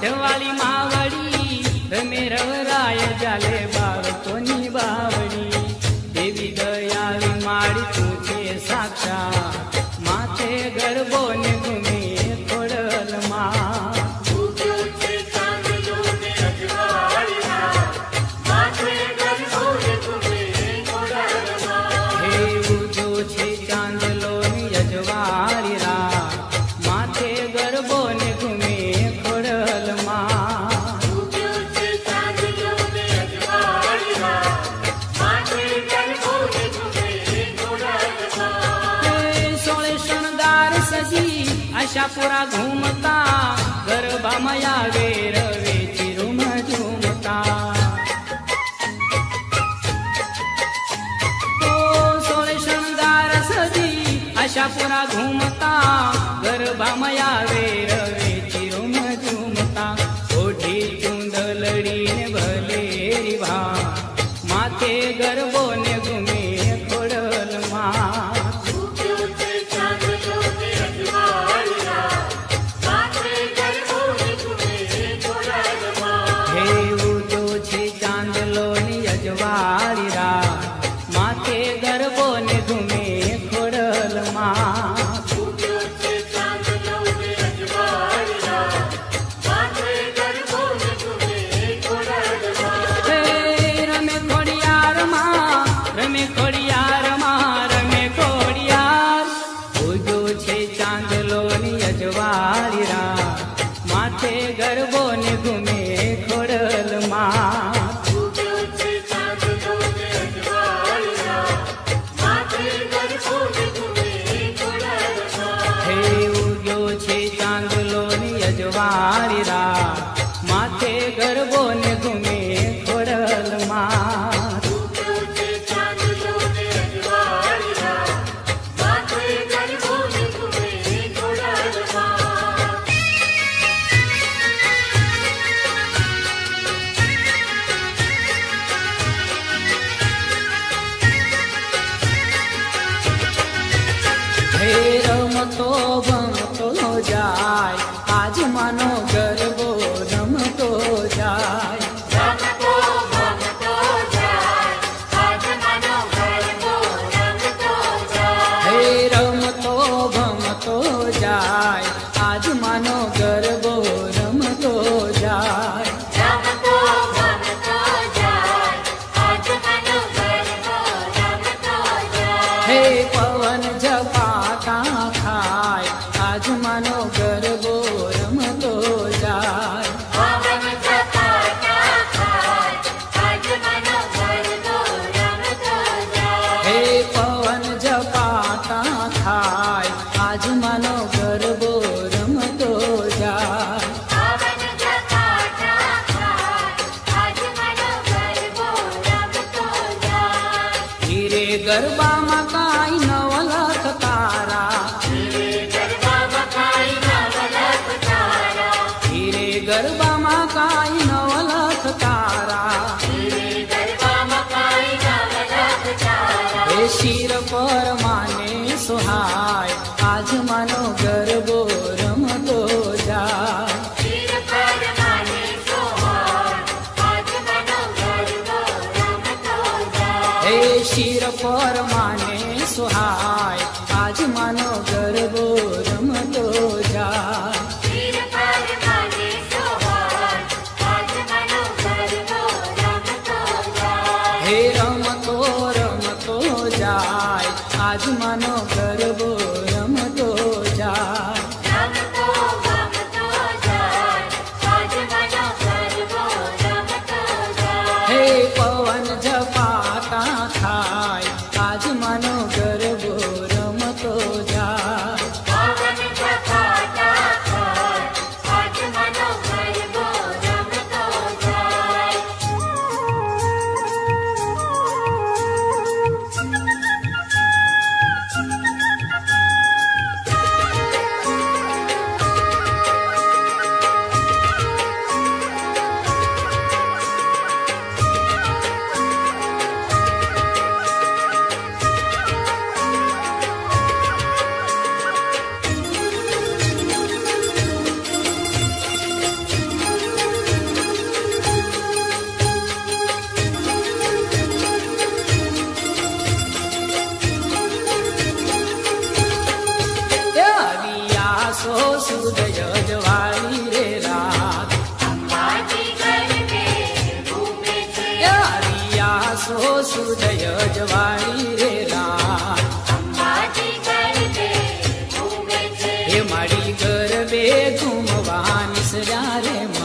ગઢવાળી માવડી રમે રવરાય જાલે બાળકોની બાવડી દેવી દયાળી માળી તું છે સાક્ષાત માથે ગરબો ને ઘૂમે ખોડલમાં આશાપુરા ઘૂમતા ગરબામાં આવે રવે ચિરુમ ઝૂમતા તો સોળે શણગાર સજી આશાપુરા ઘૂમતા ગરબામાં આવે રવે ચિરુમ ઝૂમતા ઓઢી ચુંદલડીને ભલેરી ભા માથે ગરબો ને ઘૂમે ખોડલમાં માથે ગરબો ને ઘૂમે ખોડલમાં રમે ખોડિયારમાં રમે ખોડિયારમાં રમે ખોડિયાર ઉજો છે ચાંદલો ની અજવાળી રા માથે ગરબો ને ઘૂમે ખોડલમાં વાળી રા માથે ગરબો ને ઘૂમે ખોડલમાં હે રમતો ભમતો જાય આજ માનો ગરબો રમતો જાય રમતો ભમતો જાય આજ માનો ગરબો રમતો જાય હે રમતો ભમતો જાય આજ માનો ગરબો રમતો જાય રમતો ભમતો જાય આજ માનો ગરબો રમતો જાય હે પવન ઝપાટા ખાય આજ માનો ગરબો રમતો જાય પવન ઝપાટા ખાય આજ માનો ગરબો રમતો જાય હે પવન ઝપાટા ખાય આજ માનો ગરબો રમતો જાય પવન ઝપાટા ખાય આજ માનો ગરબો રમતો જાય હીરે ગરબામાં કાંઈ નવલખ તારા હીરે ગરબામાં કાંઈ નવલખ તારા હીરે ગરબામાં કાંઈ નવલખ તારા હીરે ગરબામાં કાંઈ નવલખ તારા હે શિર પર માને સુહાય આજ માનો ગરબો રમતો જાય શિર પર માને સોહાય આજ માનો ગરબો રમતો જાય હે શિર પર માને સુહાય આજ માનો ગરબો રમતો જાય શિર પર માને સોહાય આજ માનો ગરબો રમતો જાય હે રમતો રમતો જાય આજ માનો ગરબો રમતો જાય રમતો ભમતો જાય આજ માનો ગરબો રમતો જાય હે પવન ઝપાટા ખાય આજ માનો ગરબો રમતો જાય પવન ઝપાટા ખાય આજ માનો ગરબો રમતો જાય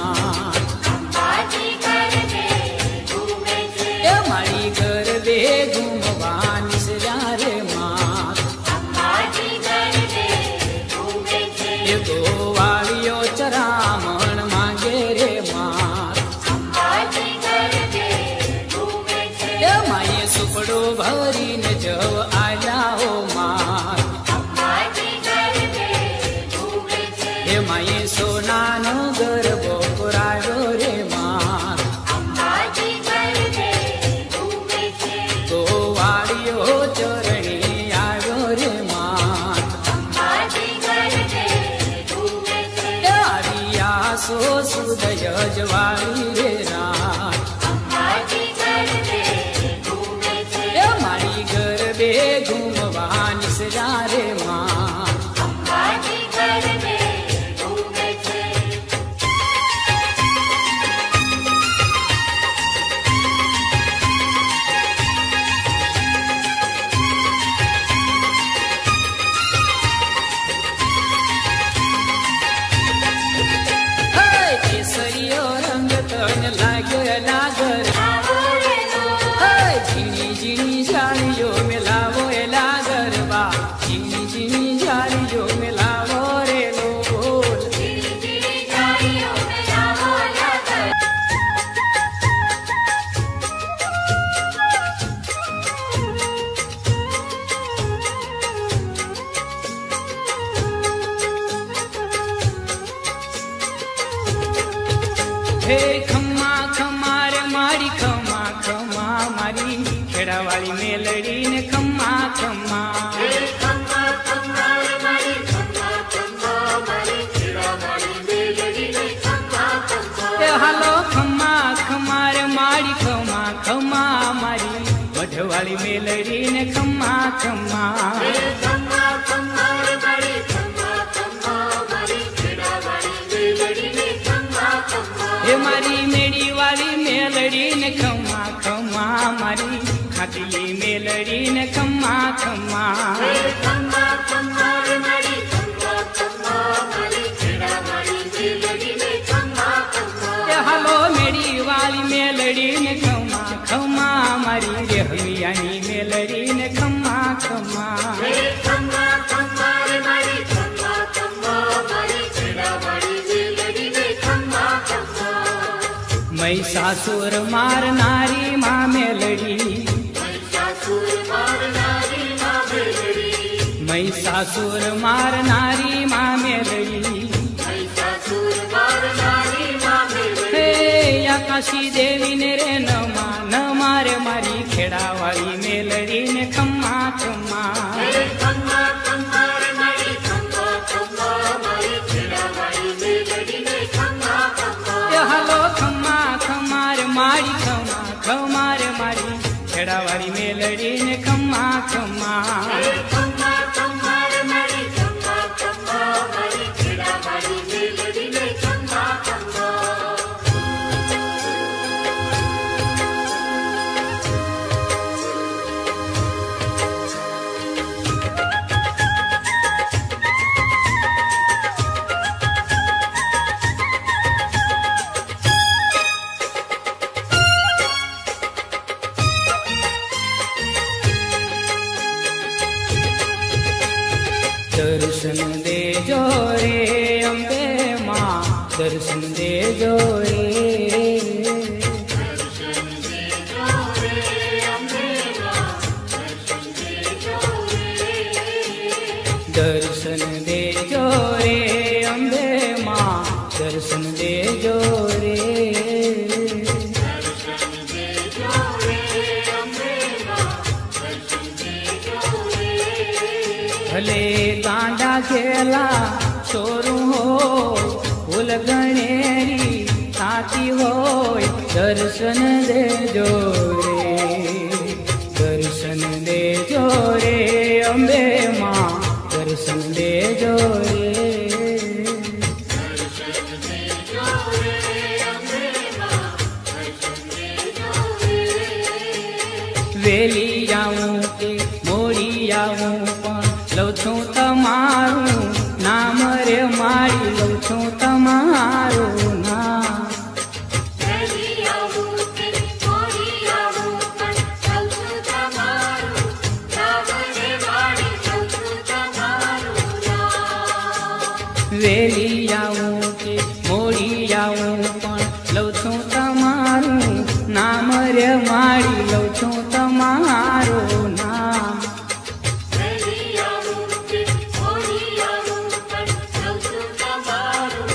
માં. અંબાજી ગરબે ઘૂમે છે. એ મારી ગરબે ઘૂમવા નિસર્યા રે માં. અંબાજી ગરબે ઘૂમે છે. એ ગોવાળીઓ ચરામણ માંગે રે માં. અંબાજી ગરબે ઘૂમે છે. એ માએ સુપડો ભરીને જવ આલ્યા હો માં. અંબાજી ગરબે ઘૂમે છે. એ માએ સોનાનો ગરબો પુરાવ્યો રે માં. અંબાજી ગરબે ઘૂમે છે. ગોવાળીઓ ચરણી આવ્યો રે માં. અંબાજી ગરબે ઘૂમે છે. એ આવ્યા સો સુદય જવાળી રે રાત. અંબાજી ગરબે ઘૂમે છે. એ મારી ગરબે ઘૂમવા નિસર્યા રે માં. અંબાજી ગરબે ઘૂમે છે. હે કેસરીયો રંગ તને લાગ્યો લાગર. આવો રે લો. હે ઝીણી ઝીણી જાળીઓ મેલાવો એ લાગરવા. ઝીણી ઝીણી જાળીઓ મેલાવો રે લોલ. ઝીણી ઝીણી જાળીઓ મેલાવો લાગર. હે ખમ્મા ખમ્મા રે મારી ખમ્મા ખમ્મા મારી ખેડાવાળી મેલડીને ખમ્મા ખમ્મા. હે ખમ્મા ખમ્મા રે મારી ખમ્મા ખમ્મા મારી ખેડાવાળી મેલડીને ખમ્મા ખમ્મા. એ હાલો ખમ્મા ખમ્મા રે મારી ખમ્મા ખમ્મા મારી મઢવાળી મેલડીને ખમ્મા ખમ્મા. હે ખમ્મા ખમ્મા રે મારી ખમ્મા ખમ્મા મારી ખેડાવાળી મેલડીને ખમ્મા ખમ્મા. હે મારી મેડીવાળી મેલડીને ખમ્મા ખમ્મા મારી ખાટીલી મેલડીને ખમ્મા ખમ્મા. હે ખમ્મા ખમ્મા રે મારી ખમ્મા ખમ્મા મારી ખેડાવાળી મેલડીને ખમ્મા ખમ્મા. એ હાલો મેડીવાળી મેલડીને ખમ્મા ખમ્મા મારી રેહમિયાની મેલડીને ખમ્મા ખમ્મા. હે ખમ્મા ખમ્મા રે મારી ખમ્મા ખમ્મા મારી ખેડાવાળી મેલડીને ખમ્મા ખમ્મા. મહિષાસુર મારનારી માં મેલડી. મહિષાસુર મારનારી માં મેલડી. મહિષાસુર મારનારી માં મેલડી. મહિષાસુર મારનારી માં મેલડી. હે આકાશી દેવીને રે નમા નમા રે મારી ખેડાવાળી મેલડીને ખમ્મા ખમ્મા. હે ખમ્મા ખમ્મા રે મારી ખમ્મા ખમ્મા મારી ખેડાવાળી મેલડીને ખમ્મા ખમ્મા. એ હાલો ખમ્મા ખમ્મા રે મારી ખમ્મા ખમ્મા રે મારી ખેડાવાળી મેલડીને ખમ્મા ખમ્મા. હે ખમ્મા ખમ્મા રે મારી ખમ્મા ખમ્મા મારી ખેડાવાળી મેલડીને ખમ્મા ખમ્મા. દર્શન દેજો રે અંબે માં દર્શન દેજો રે. દર્શન દેજો રે અંબે માં. દર્શન દેજો રે. દર્શન દેજો રે અંબે માં દર્શન દેજો રે. દર્શન દેજો રે અંબે માં. દર્શન દેજો રે. ભલે ગાંડા ખેલા ચોરું હોય ફૂલ ગણેરી સાચી હોય દર્શન દેજો રે. દર્શન દેજો રે અંબે માં દર્શન દેજો રે. દર્શન દેજો રે અંબે માં. દર્શન દેજો રે. વેલી આવું કે મોડી આવું પણ લઉં છું તમારું નામ રે મારી લઉં છું તમારું નામ. આવું પણ લઉં છું તમારું નામ રે માડી લઉં છું તમારું નામ વહેલી આવું કે મોડી આવું પણ લઉં છું તમારું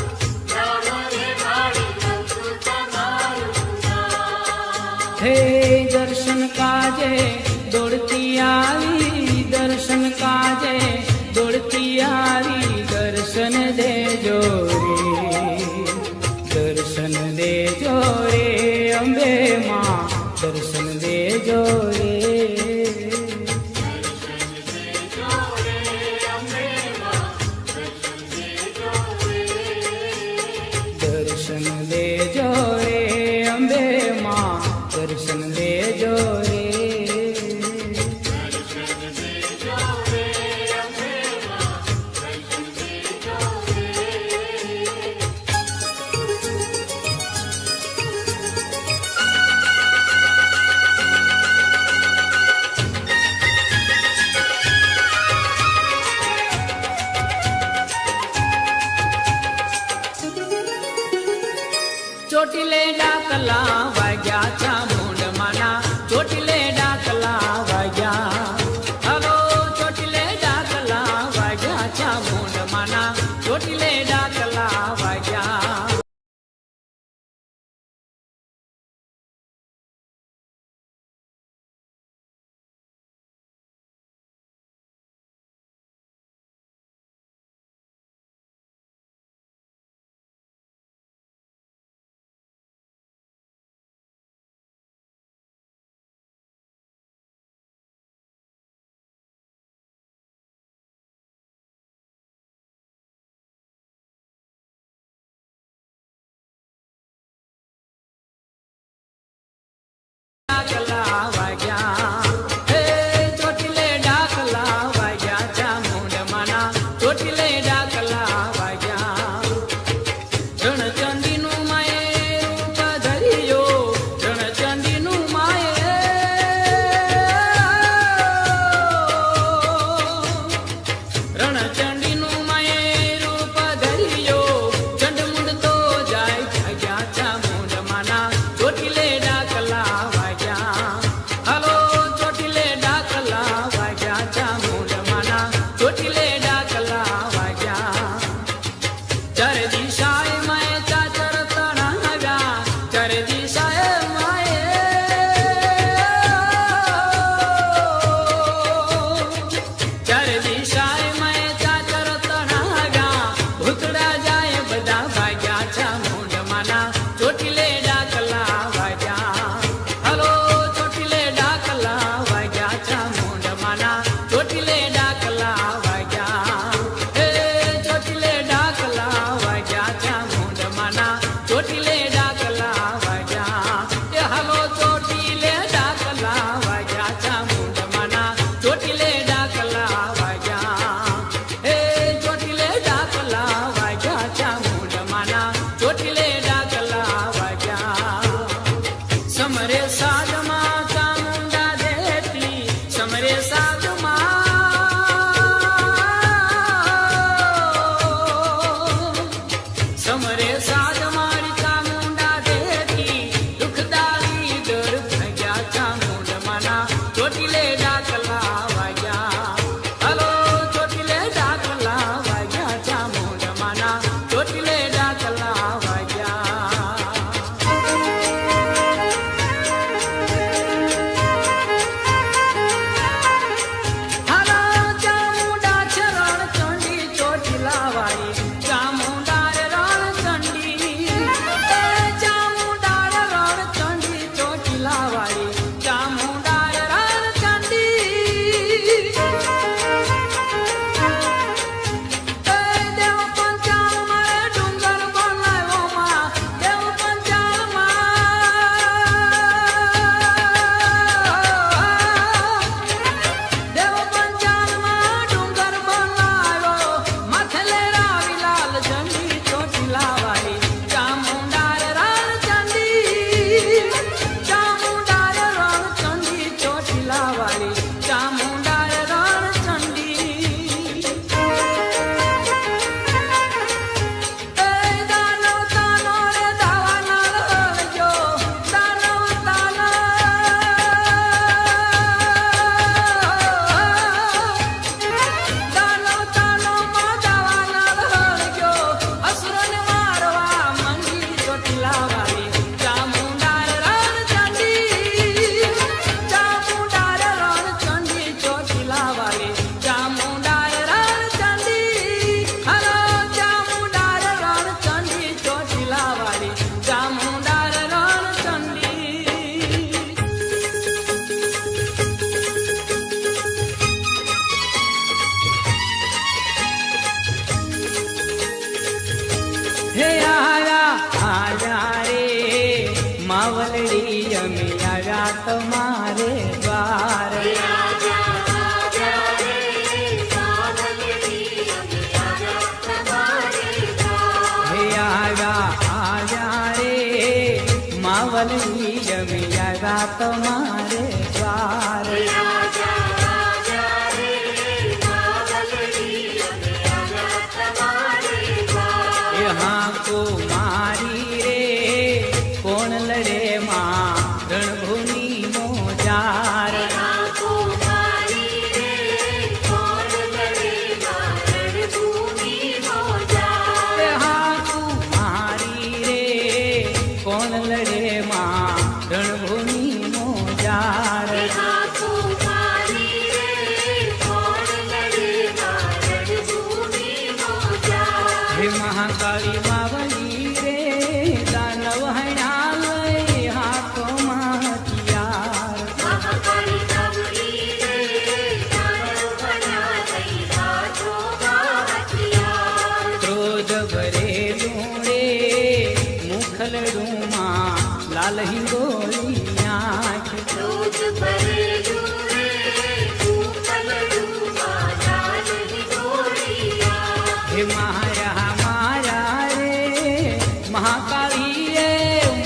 નામ રે માડી લઉં છું તમારું નામ હે દર્શન કાજે દોડતી આવી દર્શન કાજે દોડતી આવી દર્શન દેજો રે દર્શન દેજો રે અંબે માં દર્શન દેજો રે દર્શન દેજો રે અંબે માં દર્શન દેજો રે ચોટીલે ડાકલા વાગ્યા ચામુંડમાના ચોટીલે ડાકલા વાગ્યા હલો ચોટીલે ડાકલા વાગ્યા ચામુંડમાના ચોટીલે ડાકલા વાગ્યા ડાકલા વાગ્યા હે ચોટીલે ડાકલા વાગ્યા ચામુંડમાના ચોટીલે ડાકલા વાગ્યા રણચંડીનું માયે રૂપ ધર્યો રણચંડીનું રણચંડીનું માયે રૂપ ધર્યો ચંડમુંડ તો જાય ભાગ્યા ચામુંડમાના ચોટીલે ડાકલા હલો ચોટીલે ડાકલા વાગ્યા ચામુંડમાના ચોટીલે ડાકલા વાગ્યા ચારે દિશાએ માએ ચાચર તણાવ્યા ચારે દિશાએ માએ ચારે દિશાએ માએ ચાચર તણાવ્યા ભૂતડા જાય બધા ભાગ્યા ચામુંડમાના ચોટીલે ડાકલા વાગ્યા હલો ચોટીલે ડાકલા વાગ્યા ચામુંડમાના ચોટીલે ડાકલા વાગ્યા હે ચોટીલે ડાકલા વાગ્યા ચામુંડમાના ચોટીલે ડાકલા વાગ્યા એ હલો ચોટીલે ડાકલા વાગ્યા ચામુંડમાના ચોટીલે ડાકલા વાગ્યા હે ચોટીલે ડાકલા વાગ્યા ચામુંડમાના ચોટીલે ડાકલા વાગ્યા સમરે સાધમાં ચામુંડા દેતી સમરે સાધમાં સમરે સાધ મારી ચામુંડા માવલડી અમે આવ્યા તમારે દ્વાર. હે આવ્યા રે માવલડી અમે આવ્યા તમારે દ્વાર. હાકો મારી રે કોણ લડે માં રણભૂમિ મોજાર. હાકો મારી રે કોણ લડે માં રણભૂમિ મોજાર. હાકો મારી રે કોણ લડે માં રણભૂમિ મોજાર. હાકો મારી રે કોણ લડે માં રણભૂમિ મોજાર. હે મહાકાળી માવલી રે દાનવ હણા લઈ હાથોમાં હથિયાર. મહાકાળી માવલી રે દાનવ હણા લઈ હાથોમાં હથિયાર. ક્રોધ ભરેલું રે મુખલડું માં લાલ હિંગોળી આંખ. ક્રોધ ભરેલું રે મુખલડું માં લાલ હિંગોળી આંખ. હે મારા રે મહાકાળી રે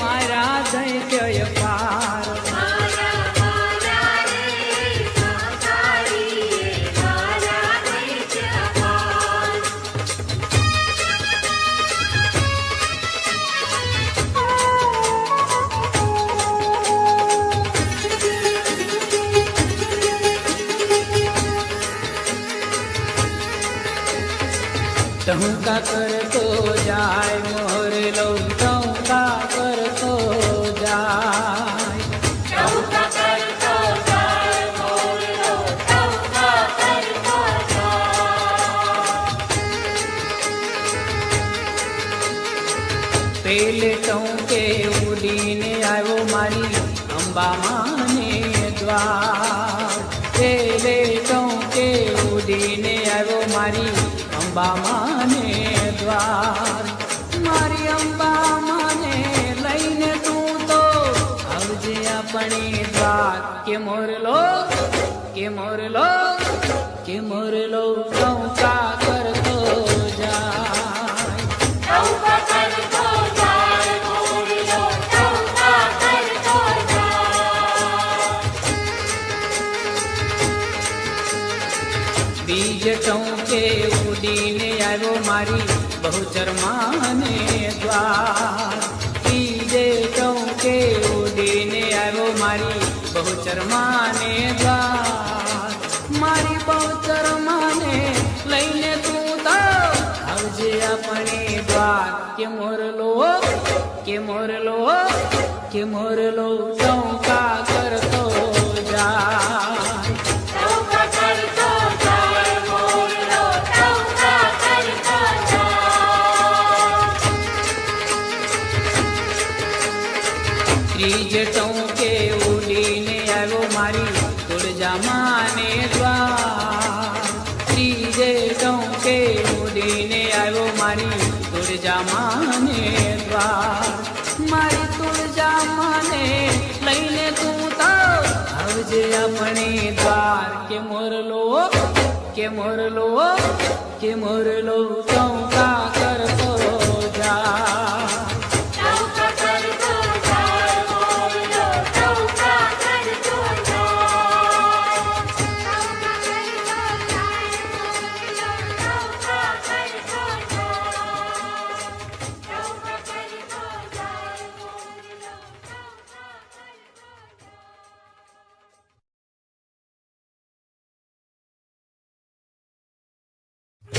મારા દૈત્ય પાર. મારા રે મહાકાળી રે મારા દૈત્ય પાર. ટહુકા કરતો જાય મોર લો ટહુકા કરતો જાય. ટહુકા કરતો જાય મોર લો ટહુકા કરતો જાય. પેલે ટહુકે ઉડીને આવ્યો મારી અંબા માને દ્વાર. પેલે ટહુકે ઉડીને આવ્યો મારી અંબા માને દ્વાર. મારી અંબા માને લઈને તું તો આવજે આપણે દ્વાર. કે મોરલો કે મોરલો કે મોરલો ટહુકા કરતો જાય. ટહુકા કરતો જાય મોરલો ટહુકા કરતો જાય. બીજ ટહુકે ઉડીને આવ્યો મારી બહુચર માને દ્વાર. બીજે ટહુકે ઉડીને આવ્યો મારી બહુચર માને દ્વાર. મારી બહુચર માને લઈને તું તો આવજે આપણે દ્વાર. કે મોરલો કે મોરલો કે મોરલો ટહુકા કરતો જાય. ટહુકા કરતો જાય મોરલો ટહુકા કરતો જાય. ત્રીજે ટહુકે ઉડીને આવ્યો મારી તુળજા માને દ્વાર. ત્રીજે ટહુકે ઉડીને આવ્યો મારી તુળજા માને દ્વાર. મારી તુળજા માને લઈને તું તો આવજે આપણે દ્વાર. કે મોરલો કે મોરલો કે મોરલો ટહુકા